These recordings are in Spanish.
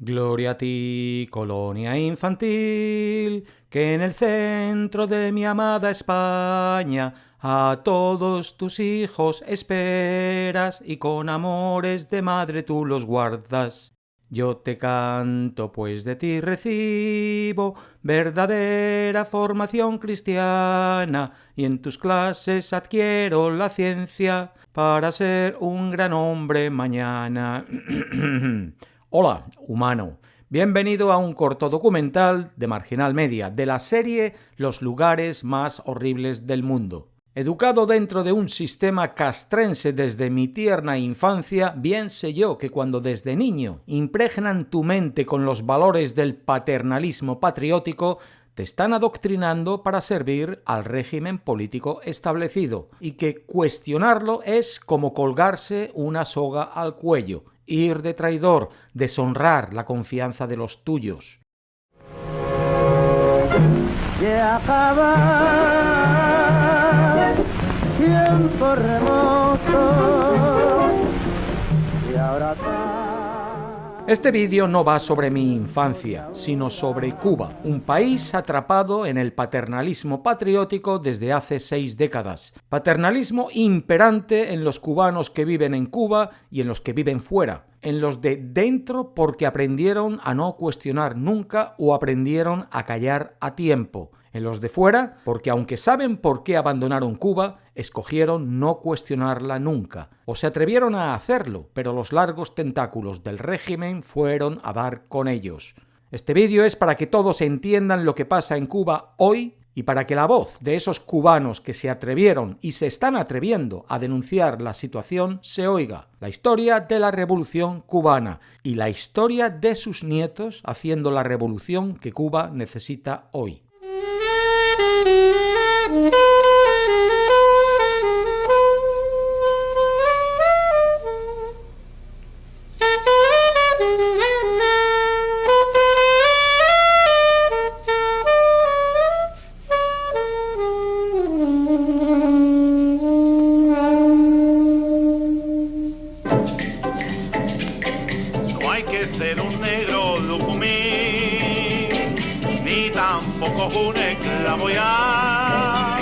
Gloria a ti, colonia infantil, que en el centro de mi amada España a todos tus hijos esperas y con amores de madre tú los guardas. Yo te canto, pues de ti recibo verdadera formación cristiana y en tus clases adquiero la ciencia para ser un gran hombre mañana. Hola, humano. Bienvenido a un corto documental de Marginal Media, de la serie Los lugares más horribles del mundo. Educado dentro de un sistema castrense desde mi tierna infancia, bien sé yo que cuando desde niño impregnan tu mente con los valores del paternalismo patriótico, te están adoctrinando para servir al régimen político establecido, y que cuestionarlo es como colgarse una soga al cuello, ir de traidor, deshonrar la confianza de los tuyos. Tiempo remoto y ahora Este vídeo no va sobre mi infancia, sino sobre Cuba, un país atrapado en el paternalismo patriótico desde hace 6 décadas. Paternalismo imperante en los cubanos que viven en Cuba y en los que viven fuera. En los de dentro porque aprendieron a no cuestionar nunca o aprendieron a callar a tiempo. En los de fuera porque aunque saben por qué abandonaron Cuba, escogieron no cuestionarla nunca. O se atrevieron a hacerlo, pero los largos tentáculos del régimen fueron a dar con ellos. Este vídeo es para que todos entiendan lo que pasa en Cuba hoy y para que la voz de esos cubanos que se atrevieron y se están atreviendo a denunciar la situación se oiga. La historia de la Revolución Cubana y la historia de sus nietos haciendo la revolución que Cuba necesita hoy. No hay que ser un negro lucumí, ni tampoco un esclavo ya,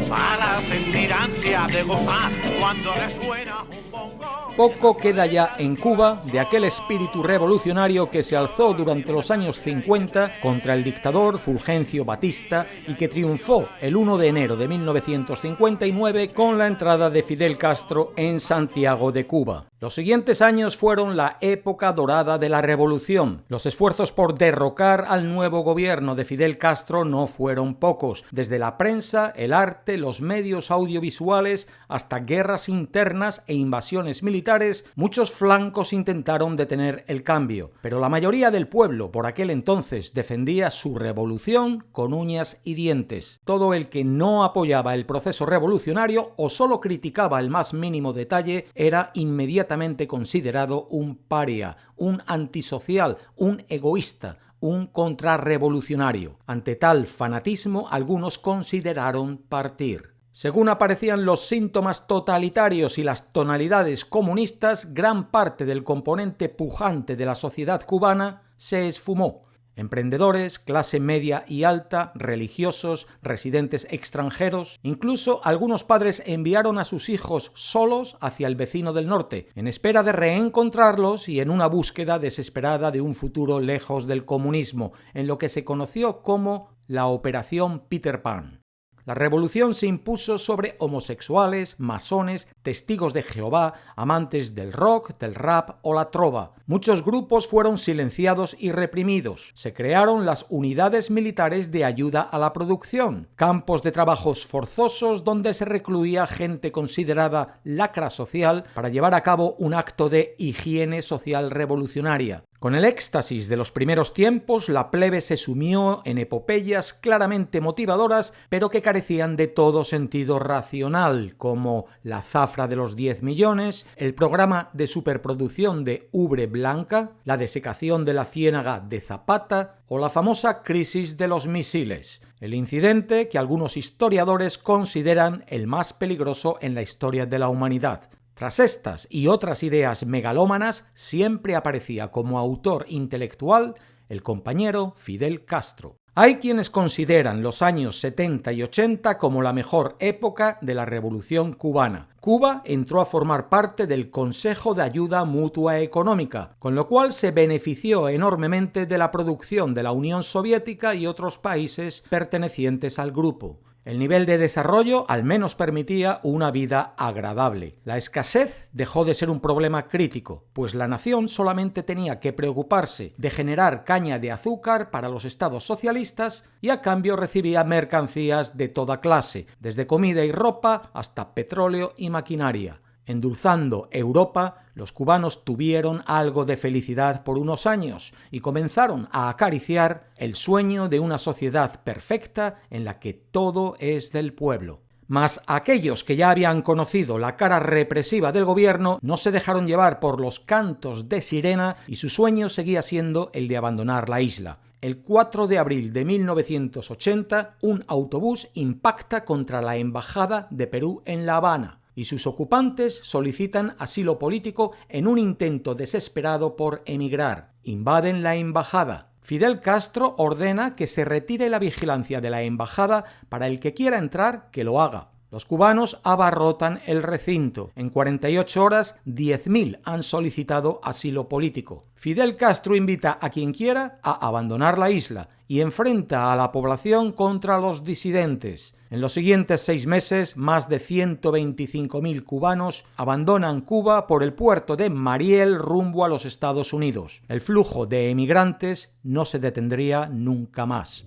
para sentir ansia de gozar cuando resuena un bongo. Poco queda ya en Cuba de aquel espíritu revolucionario que se alzó durante los años 50 contra el dictador Fulgencio Batista y que triunfó el 1 de enero de 1959 con la entrada de Fidel Castro en Santiago de Cuba. Los siguientes años fueron la época dorada de la revolución. Los esfuerzos por derrocar al nuevo gobierno de Fidel Castro no fueron pocos, desde la prensa, el arte, los medios audiovisuales, hasta guerras internas e invasiones militares. Muchos flancos intentaron detener el cambio, pero la mayoría del pueblo por aquel entonces defendía su revolución con uñas y dientes. Todo el que no apoyaba el proceso revolucionario o solo criticaba el más mínimo detalle era inmediatamente considerado un paria, un antisocial, un egoísta, un contrarrevolucionario. Ante tal fanatismo, algunos consideraron partir. Según aparecían los síntomas totalitarios y las tonalidades comunistas, gran parte del componente pujante de la sociedad cubana se esfumó. Emprendedores, clase media y alta, religiosos, residentes extranjeros. Incluso algunos padres enviaron a sus hijos solos hacia el vecino del norte, en espera de reencontrarlos y en una búsqueda desesperada de un futuro lejos del comunismo, en lo que se conoció como la Operación Peter Pan. La revolución se impuso sobre homosexuales, masones, testigos de Jehová, amantes del rock, del rap o la trova. Muchos grupos fueron silenciados y reprimidos. Se crearon las unidades militares de ayuda a la producción, campos de trabajos forzosos donde se recluía gente considerada lacra social para llevar a cabo un acto de higiene social revolucionaria. Con el éxtasis de los primeros tiempos, la plebe se sumió en epopeyas claramente motivadoras, pero que carecían de todo sentido racional, como la zafra de los 10 millones, el programa de superproducción de ubre blanca, la desecación de la ciénaga de Zapata o la famosa crisis de los misiles, el incidente que algunos historiadores consideran el más peligroso en la historia de la humanidad. Tras estas y otras ideas megalómanas, siempre aparecía como autor intelectual el compañero Fidel Castro. Hay quienes consideran los años 70 y 80 como la mejor época de la Revolución cubana. Cuba entró a formar parte del Consejo de Ayuda Mutua Económica, con lo cual se benefició enormemente de la producción de la Unión Soviética y otros países pertenecientes al grupo. El nivel de desarrollo al menos permitía una vida agradable. La escasez dejó de ser un problema crítico, pues la nación solamente tenía que preocuparse de generar caña de azúcar para los estados socialistas y a cambio recibía mercancías de toda clase, desde comida y ropa hasta petróleo y maquinaria. Endulzando Europa, los cubanos tuvieron algo de felicidad por unos años y comenzaron a acariciar el sueño de una sociedad perfecta en la que todo es del pueblo. Mas aquellos que ya habían conocido la cara represiva del gobierno no se dejaron llevar por los cantos de sirena y su sueño seguía siendo el de abandonar la isla. El 4 de abril de 1980, un autobús impacta contra la embajada de Perú en La Habana y sus ocupantes solicitan asilo político en un intento desesperado por emigrar. Invaden la embajada. Fidel Castro ordena que se retire la vigilancia de la embajada para el que quiera entrar que lo haga. Los cubanos abarrotan el recinto. En 48 horas, 10.000 han solicitado asilo político. Fidel Castro invita a quien quiera a abandonar la isla y enfrenta a la población contra los disidentes. En los siguientes 6 meses, más de 125.000 cubanos abandonan Cuba por el puerto de Mariel rumbo a los Estados Unidos. El flujo de emigrantes no se detendría nunca más.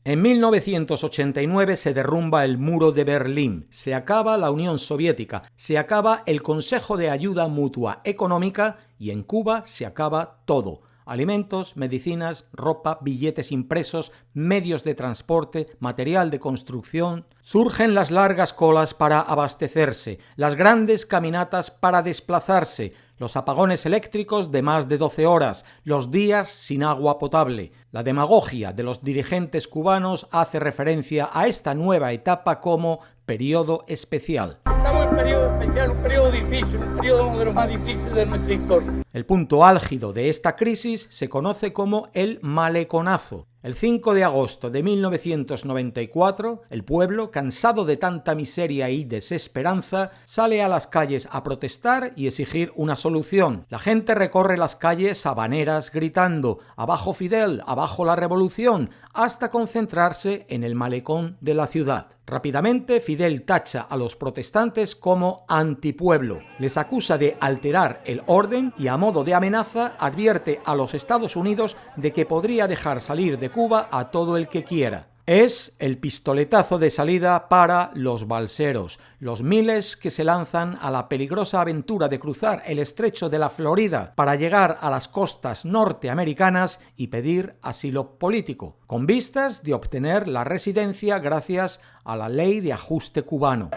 En 1989 se derrumba el muro de Berlín, se acaba la Unión Soviética, se acaba el Consejo de Ayuda Mutua Económica y en Cuba se acaba todo. Alimentos, medicinas, ropa, billetes impresos, medios de transporte, material de construcción. Surgen las largas colas para abastecerse, las grandes caminatas para desplazarse, los apagones eléctricos de más de 12 horas, los días sin agua potable. La demagogia de los dirigentes cubanos hace referencia a esta nueva etapa como periodo especial. Estamos en periodo especial, un periodo difícil, un periodo uno de los más difíciles de nuestra historia. El punto álgido de esta crisis se conoce como el maleconazo. El 5 de agosto de 1994, el pueblo, cansado de tanta miseria y desesperanza, sale a las calles a protestar y exigir una solución. La gente recorre las calles habaneras gritando «¡Abajo Fidel! ¡Abajo la revolución!», hasta concentrarse en el malecón de la ciudad. Rápidamente, Fidel tacha a los protestantes como antipueblo. Les acusa de alterar el orden y, a modo de amenaza, advierte a los Estados Unidos de que podría dejar salir de Cuba a todo el que quiera. Es el pistoletazo de salida para los balseros, los miles que se lanzan a la peligrosa aventura de cruzar el estrecho de la Florida para llegar a las costas norteamericanas y pedir asilo político, con vistas de obtener la residencia gracias a la ley de ajuste cubano.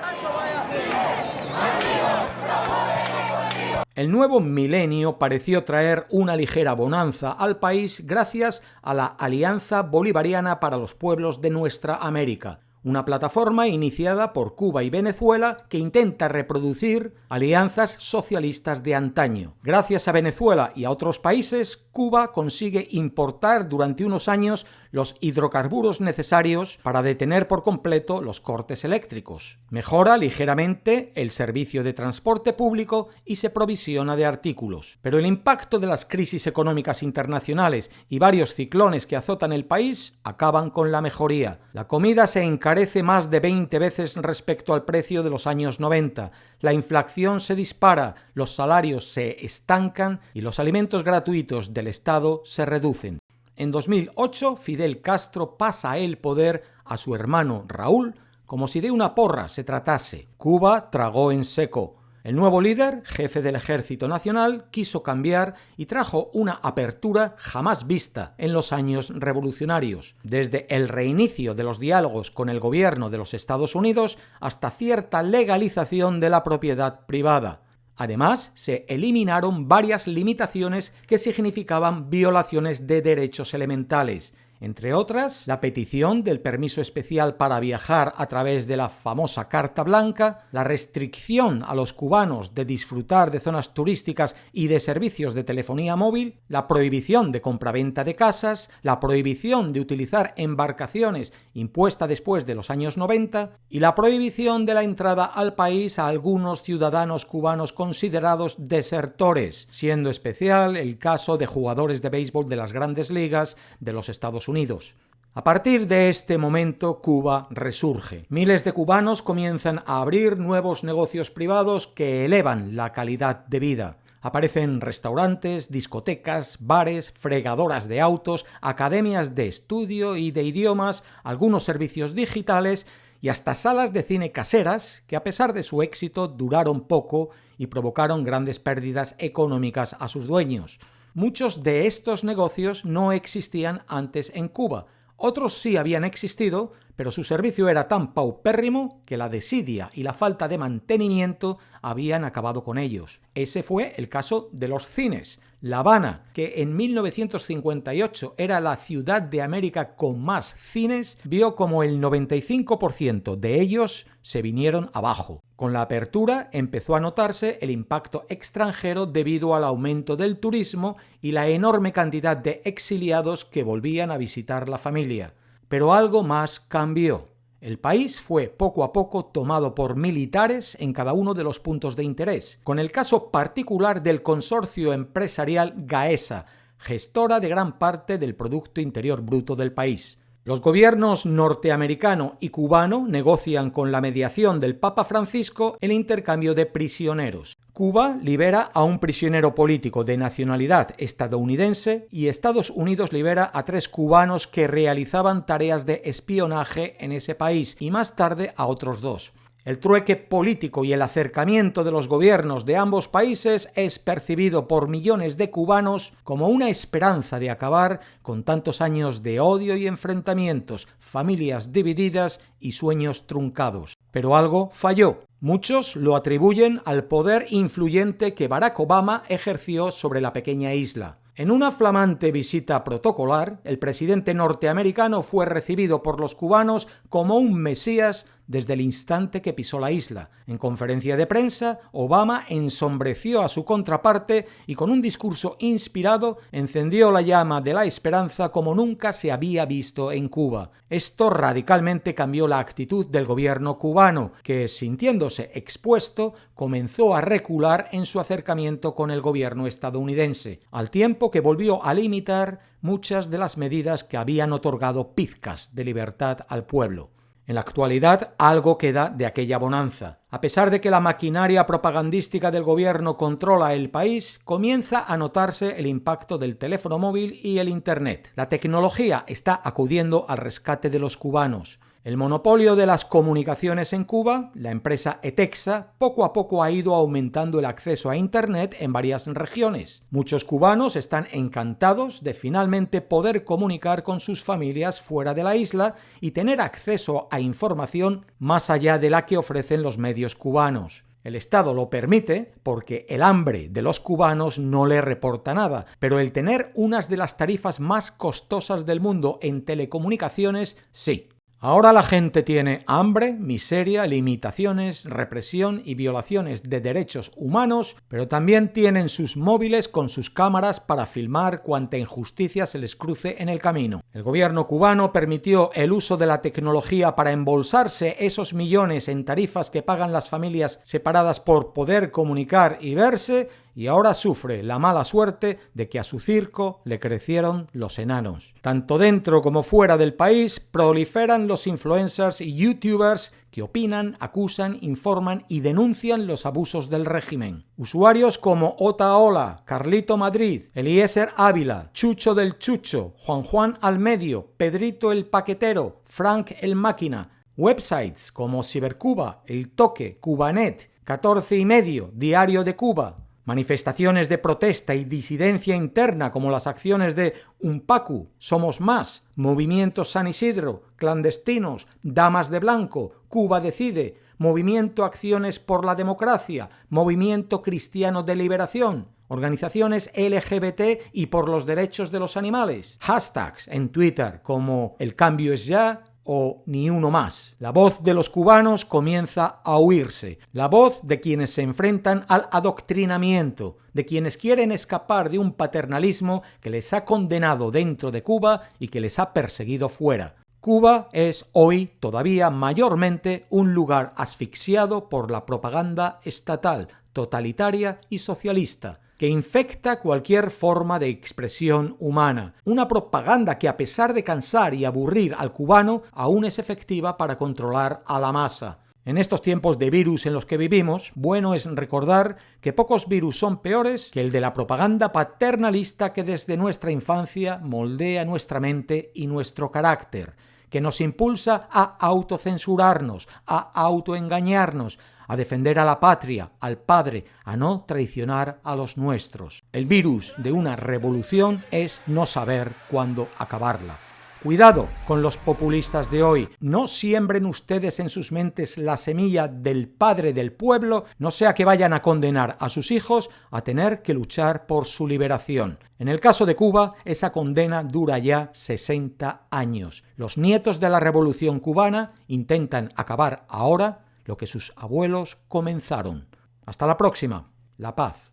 El nuevo milenio pareció traer una ligera bonanza al país gracias a la Alianza Bolivariana para los Pueblos de Nuestra América, una plataforma iniciada por Cuba y Venezuela que intenta reproducir alianzas socialistas de antaño. Gracias a Venezuela y a otros países, Cuba consigue importar durante unos años los hidrocarburos necesarios para detener por completo los cortes eléctricos. Mejora ligeramente el servicio de transporte público y se provisiona de artículos. Pero el impacto de las crisis económicas internacionales y varios ciclones que azotan el país acaban con la mejoría. La comida se encarece más de 20 veces respecto al precio de los años 90. La inflación se dispara, los salarios se estancan y los alimentos gratuitos del Estado se reducen. En 2008, Fidel Castro pasa el poder a su hermano Raúl como si de una porra se tratase. Cuba tragó en seco. El nuevo líder, jefe del Ejército Nacional, quiso cambiar y trajo una apertura jamás vista en los años revolucionarios, desde el reinicio de los diálogos con el gobierno de los Estados Unidos hasta cierta legalización de la propiedad privada. Además, se eliminaron varias limitaciones que significaban violaciones de derechos elementales. entre otras, la petición del permiso especial para viajar a través de la famosa Carta Blanca, la restricción a los cubanos de disfrutar de zonas turísticas y de servicios de telefonía móvil, la prohibición de compraventa de casas, la prohibición de utilizar embarcaciones impuesta después de los años 90 y la prohibición de la entrada al país a algunos ciudadanos cubanos considerados desertores, siendo especial el caso de jugadores de béisbol de las grandes ligas de los Estados Unidos. A partir de este momento, Cuba resurge. Miles de cubanos comienzan a abrir nuevos negocios privados que elevan la calidad de vida. Aparecen restaurantes, discotecas, bares, fregadoras de autos, academias de estudio y de idiomas, algunos servicios digitales y hasta salas de cine caseras que, a pesar de su éxito, duraron poco y provocaron grandes pérdidas económicas a sus dueños. Muchos de estos negocios no existían antes en Cuba. Otros sí habían existido, pero su servicio era tan paupérrimo que la desidia y la falta de mantenimiento habían acabado con ellos. Ese fue el caso de los cines. La Habana, que en 1958 era la ciudad de América con más cines, vio como el 95% de ellos se vinieron abajo. Con la apertura empezó a notarse el impacto extranjero debido al aumento del turismo y la enorme cantidad de exiliados que volvían a visitar la familia. Pero algo más cambió. El país fue poco a poco tomado por militares en cada uno de los puntos de interés, con el caso particular del consorcio empresarial Gaesa, gestora de gran parte del Producto Interior Bruto del país. Los gobiernos norteamericano y cubano negocian con la mediación del Papa Francisco el intercambio de prisioneros. Cuba libera a un prisionero político de nacionalidad estadounidense y Estados Unidos libera a 3 cubanos que realizaban tareas de espionaje en ese país y más tarde a otros 2. El trueque político y el acercamiento de los gobiernos de ambos países es percibido por millones de cubanos como una esperanza de acabar con tantos años de odio y enfrentamientos, familias divididas y sueños truncados. Pero algo falló. Muchos lo atribuyen al poder influyente que Barack Obama ejerció sobre la pequeña isla. En una flamante visita protocolar, el presidente norteamericano fue recibido por los cubanos como un mesías desde el instante que pisó la isla. En conferencia de prensa, Obama ensombreció a su contraparte y con un discurso inspirado encendió la llama de la esperanza como nunca se había visto en Cuba. Esto radicalmente cambió la actitud del gobierno cubano, que, sintiéndose expuesto, comenzó a recular en su acercamiento con el gobierno estadounidense, al tiempo que volvió a limitar muchas de las medidas que habían otorgado pizcas de libertad al pueblo. En la actualidad, algo queda de aquella bonanza. A pesar de que la maquinaria propagandística del gobierno controla el país, comienza a notarse el impacto del teléfono móvil y el Internet. La tecnología está acudiendo al rescate de los cubanos. El monopolio de las comunicaciones en Cuba, la empresa ETEXA, poco a poco ha ido aumentando el acceso a Internet en varias regiones. Muchos cubanos están encantados de finalmente poder comunicar con sus familias fuera de la isla y tener acceso a información más allá de la que ofrecen los medios cubanos. El Estado lo permite porque el hambre de los cubanos no le reporta nada, pero el tener unas de las tarifas más costosas del mundo en telecomunicaciones, sí. Ahora la gente tiene hambre, miseria, limitaciones, represión y violaciones de derechos humanos, pero también tienen sus móviles con sus cámaras para filmar cuanta injusticia se les cruce en el camino. El gobierno cubano permitió el uso de la tecnología para embolsarse esos millones en tarifas que pagan las familias separadas por poder comunicar y verse, y ahora sufre la mala suerte de que a su circo le crecieron los enanos. Tanto dentro como fuera del país proliferan los influencers y youtubers que opinan, acusan, informan y denuncian los abusos del régimen. Usuarios como Otaola, Carlito Madrid, Eliezer Ávila, Chucho del Chucho, Juan Almedio, Pedrito el Paquetero, Frank el Máquina, websites como Cibercuba, El Toque, Cubanet, 14 y medio, Diario de Cuba, manifestaciones de protesta y disidencia interna como las acciones de Unpacu, Somos Más, Movimiento San Isidro, Clandestinos, Damas de Blanco, Cuba Decide, Movimiento Acciones por la Democracia, Movimiento Cristiano de Liberación, organizaciones LGBT y por los derechos de los animales, hashtags en Twitter como El cambio es ya o Ni uno más. La voz de los cubanos comienza a oírse, la voz de quienes se enfrentan al adoctrinamiento, de quienes quieren escapar de un paternalismo que les ha condenado dentro de Cuba y que les ha perseguido fuera. Cuba es hoy todavía mayormente un lugar asfixiado por la propaganda estatal, totalitaria y socialista, que infecta cualquier forma de expresión humana. Una propaganda que, a pesar de cansar y aburrir al cubano, aún es efectiva para controlar a la masa. En estos tiempos de virus en los que vivimos, bueno es recordar que pocos virus son peores que el de la propaganda paternalista que desde nuestra infancia moldea nuestra mente y nuestro carácter, que nos impulsa a autocensurarnos, a autoengañarnos, a defender a la patria, al padre, a no traicionar a los nuestros. El virus de una revolución es no saber cuándo acabarla. Cuidado con los populistas de hoy, no siembren ustedes en sus mentes la semilla del padre del pueblo, no sea que vayan a condenar a sus hijos a tener que luchar por su liberación. En el caso de Cuba, esa condena dura ya 60 años. Los nietos de la Revolución cubana intentan acabar ahora lo que sus abuelos comenzaron. Hasta la próxima. La paz.